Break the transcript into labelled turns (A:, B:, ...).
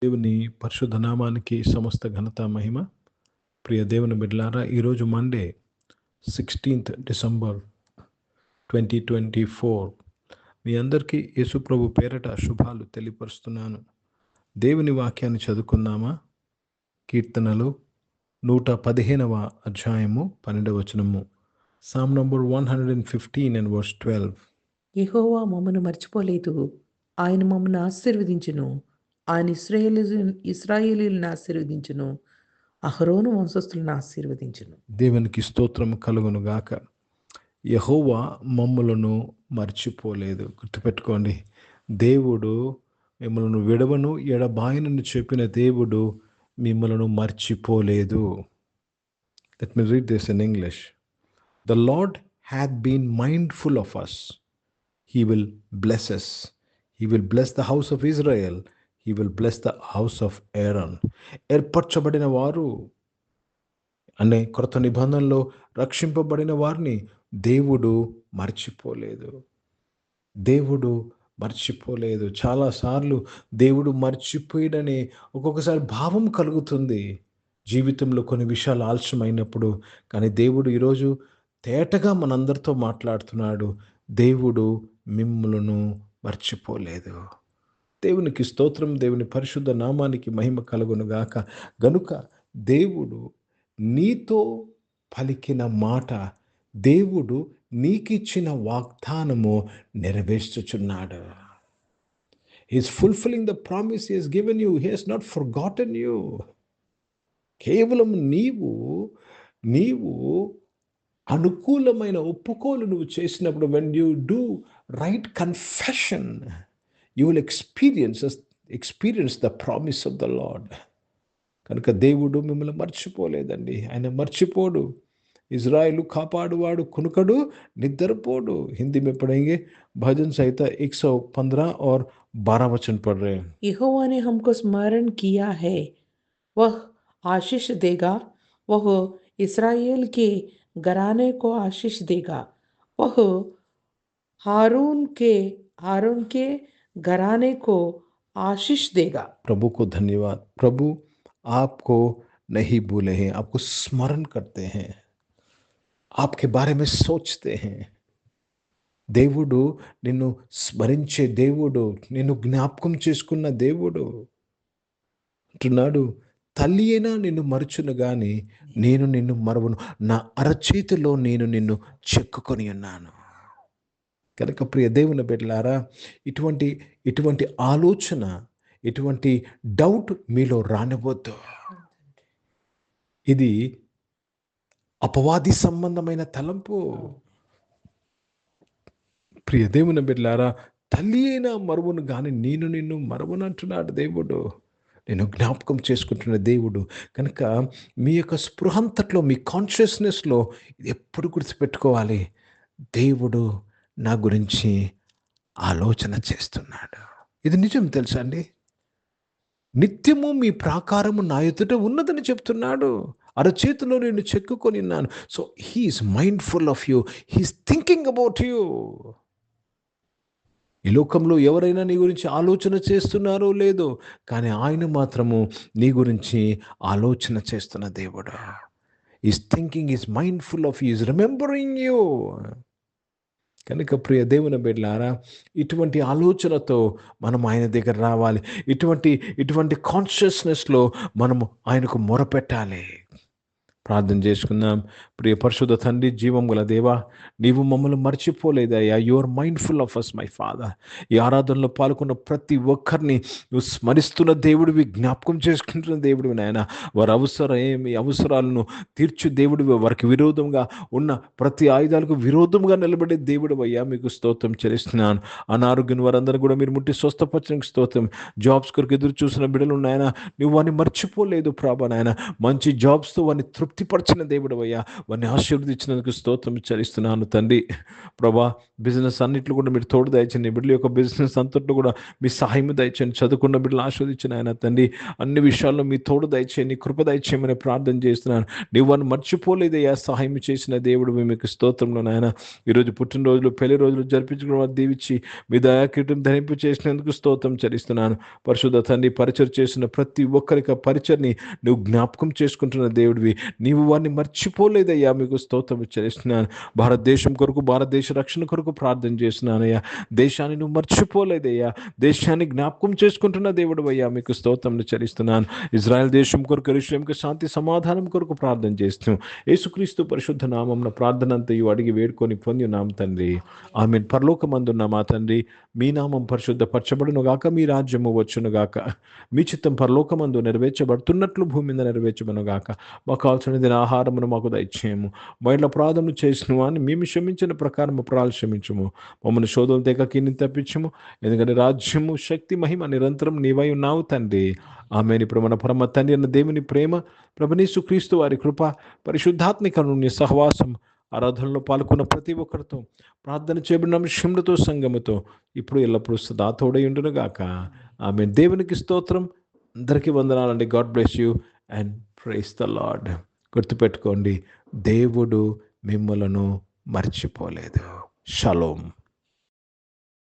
A: దేవుని పరిశుద్ధ నామానికి సమస్త ఘనత మహిమ. ప్రియ దేవుని బిడ్డలారా, ఈరోజు మండే 16th డిసెంబర్ 2024. మీ అందరికీ యేసుప్రభు పేరట శుభాలు తెలియపరుస్తున్నాను. దేవుని వాక్యాన్ని చదువుకుందామా? కీర్తనలు 115వ అధ్యాయము 12వ వచనము. Sam number 115 and verse 12.
B: యెహోవా మమ్మను మర్చిపోలేదు, ఆయన మమ్మను ఆశీర్వదించును. ఆయన ఇశ్రాయేలీయులను ఆశీర్వదించును, అహరోను వంశస్థులను ఆశీర్వదించును.
A: దేవునికి స్తోత్రం కలుగును గాక. యెహోవా మమ్ములను మర్చిపోలేదు. గుర్తుపెట్టుకోండి, దేవుడు మిమ్మల్ని విడవను ఎడబాయనని చెప్పిన దేవుడు మిమ్మల్ని మర్చిపోలేదు. Let me read this in English. The Lord hath been mindful of us. He will bless us. He will bless the house of Israel. He will bless the house of Aaron. ఏర్పరచబడిన వారు అనే కొత్త నిబంధనలో రక్షింపబడిన వారిని దేవుడు మర్చిపోలేదు. దేవుడు మర్చిపోలేదు. చాలాసార్లు దేవుడు మర్చిపోయాడని ఒక్కొక్కసారి భావం కలుగుతుంది జీవితంలో కొన్ని విషయాలు ఆలస్యమైనప్పుడు. కానీ దేవుడు ఈరోజు తేటగా మనందరితో మాట్లాడుతున్నాడు. దేవుడు మిమ్ములను మర్చిపోలేదు. దేవునికి స్తోత్రం. దేవుని పరిశుద్ధ నామానికి మహిమ కలుగును గాక. గనుక దేవుడు నీతో పలికిన మాట, దేవుడు నీకిచ్చిన వాగ్దానము నెరవేర్చుచున్నాడు. He is fulfilling the promise he has given you. He has not forgotten you. కేవలం నీవు అనుకూలమైన ఒప్పుకోలు నువ్వు చేసినప్పుడు, when you do right confession, you will experience the promise of the Lord. కనుక దేవుడు మిమ్మల్ని మర్చిపోలేదండి. ఆయన మర్చిపోడు. ఇజ్రాయేలు కాపాడువాడు, కునుకడు, నిద్రపోడు. హిందీ में पढ़ेंगे भजन संहिता 115 और 12 वचन पढ़ रहे हैं.
B: यहोवा ने हमको स्मरण किया है, वह आशीष देगा, वह इस्राएल के घराने को आशीष देगा, वह हारून के घराने को आशीष देगा.
A: प्रभु को धन्यवाद. प्रभु आपको नहीं भूले हैं, आपको स्मरण करते हैं, आपके बारे में सोचते हैं. దేవుడు నిన్ను స్మరించే దేవుడు, నిన్ను జ్ఞాపకం చేసుకున్న దేవుడు అంటున్నాడు, తల్లి అయినా నిన్ను మరచును గాని నేను నిన్ను మరవను, నా అరచేతిలో నేను నిన్ను చెక్కుకొని ఉన్నాను. కనుక ప్రియ దేవుని బిడ్డలారా, ఇటువంటి ఆలోచన, ఇటువంటి డౌట్ మీలో రానివ్వద్దు. ఇది అపవాది సంబంధమైన తలంపు. ప్రియ దేవుని బిడ్డలారా, తల్లి అయినా మరువును కానీ నేను నిన్ను మరువను అంటున్నాడు దేవుడు. నేను జ్ఞాపకం చేసుకుంటున్న దేవుడు. కనుక మీ యొక్క స్పృహంతట్లో, మీ కాన్షియస్నెస్లో ఇది ఎప్పుడు గుర్తుపెట్టుకోవాలి, దేవుడు నా గురించి ఆలోచన చేస్తున్నాడు. ఇది నిజం తెలుసా అండి? నిత్యము మీ ప్రాకారము నా ఎదుట ఉన్నదని చెప్తున్నాడు. అరచేతిలో నేను చెక్కుకొని ఉన్నాను. So he is mindful of you. He is thinking about you. ఈ లోకంలో ఎవరైనా నీ గురించి ఆలోచన చేస్తున్నారో లేదో, కానీ ఆయన మాత్రము నీ గురించి ఆలోచన చేస్తున్న దేవుడు. Is thinking, is mindful of you, is remembering you. కనుక ప్రియ దేవుని బిడ్డలారా, ఇటువంటి ఆలోచనతో మనం ఆయన దగ్గర రావాలి. ఇటువంటి కాన్షియస్నెస్లో మనము ఆయనకు మొరపెట్టాలి. ప్రార్థన చేసుకుందాం. ప్రియ పరిశుద్ధ తండ్రి, జీవం గల దేవా, నీవు మమ్మల్ని మర్చిపోలేదయ్యా. You are mindful of us my father. ఈ ఆరాధనలో పాల్గొన్న ప్రతి ఒక్కరిని నువ్వు స్మరిస్తున్న దేవుడివి, జ్ఞాపకం చేసుకుంటున్న దేవుడివి నాయన. వారి అవసరాలను తీర్చు దేవుడివి. వారికి విరోధంగా ఉన్న ప్రతి ఆయుధాలకు విరోధంగా నిలబడే దేవుడు అయ్యా, మీకు స్తోత్రం చెల్లిస్తున్నాను. అనారోగ్యం వారందరూ కూడా మీరు ముట్టి స్వస్థపరచడానికి స్తోత్రం. జాబ్స్ కొరకు ఎదురు చూసిన బిడ్డలు ఉన్నాయన, నువ్వు వారిని మర్చిపోలేదు ప్రభా నాయన. మంచి జాబ్స్తో వారిని తృప్తిపరిచిన దేవుడు అయ్యా. వారిని ఆశీర్వదించినందుకు స్తోత్రం చెల్లిస్తున్నాను తండ్రి. ప్రభా, బిజినెస్ అన్నిట్లో కూడా మీరు తోడు దయచండి. బిడ్డల యొక్క బిజినెస్ అంతట్లో కూడా మీ సహాయం దయచేయండి. చదువుకున్న బిడ్డలు ఆస్వాదించిన ఆయన తండ్రి, అన్ని విషయాల్లో మీ తోడు దయచేయండి, కృప దయచేయమని ప్రార్థన చేస్తున్నాను. నీవు వారిని మర్చిపోలేదయ్యా, సహాయం చేసిన దేవుడు మీకు స్తోత్రంలో నాయన. ఈరోజు పుట్టినరోజులు, పెళ్లి రోజులు జరిపించుకున్న వారు దీవించి మీ దయాకీటం ధరింపు చేసినందుకు స్తోత్రం చెల్లిస్తున్నాను. పరిశుద్ధ తండ్రి, పరిచయం చేసిన ప్రతి ఒక్కరికి పరిచయని నువ్వు జ్ఞాపకం చేసుకుంటున్న దేవుడివి, నీవు వారిని మర్చిపోలేదయ్యా, మీకు స్తోత్రం చెల్లిస్తున్నాను. భారతదేశం కొరకు, భారతదేశ రక్షణ కొరకు ప్రార్థన చేస్తున్నానయ్యా. దేశాన్ని నువ్వు మర్చిపోలేదయ్యా, దేశాన్ని జ్ఞాపకం చేసుకుంటున్న దేవుడు అయ్యా, మీకు స్తోత్రం చెల్లిస్తున్నాను. ఇజ్రాయెల్ దేశం కొరకు, యెరూషలేముకు శాంతి సమాధానం కొరకు ప్రార్థన చేస్తూ యేసుక్రీస్తు పరిశుద్ధ నామమున ప్రార్థన అంతయు అడిగి వేడుకొని పొంది ఉన్నాం తండ్రి, ఆమేన్. పరలోకమందున్న మా తండ్రి, మీ నామం పరిశుద్ధపరచబడును గాక, మీ రాజ్యము వచ్చును గాక, మీ చిత్తం పరలోకమందు నెరవేర్చబడుతున్నట్లు భూమి మీద నెరవేర్చబడును గాక. మాకు కావాల్సిన దిన ఆహారమును మాకు దయచేయము. మైళ్ళ అపరాధములు చేసిన వారిని మేము క్షమించిన ప్రకారం అపరాధాలు క్షమించము. మమ్మల్ని శోధనల తెగకిని తప్పించము. ఎందుకంటే రాజ్యము, శక్తి, మహిమ నిరంతరం నీవై ఉన్నావు తండ్రి, ఆమేన్. ఇప్పుడు మన పరమ తండ్రి అన్న దేవుని ప్రేమ, ప్రభువైన యేసుక్రీస్తు వారి కృప, పరిశుద్ధాత్మిక అన్యోన్య సహవాసం, ఆరాధనలో పాల్గొన్న ప్రతి ఒక్కరితో, ప్రార్థన చేయబడిన అంశములతో, సంగముతో ఇప్పుడు ఎల్లప్పుడూ సదా తోడై ఉండును గాక, ఆమేన్. దేవునికి స్తోత్రం. అందరికీ వందనాలండి. God bless you and praise the Lord. గుర్తుపెట్టుకోండి, దేవుడు మిమ్మలను మర్చిపోలేదు. షలోమ్.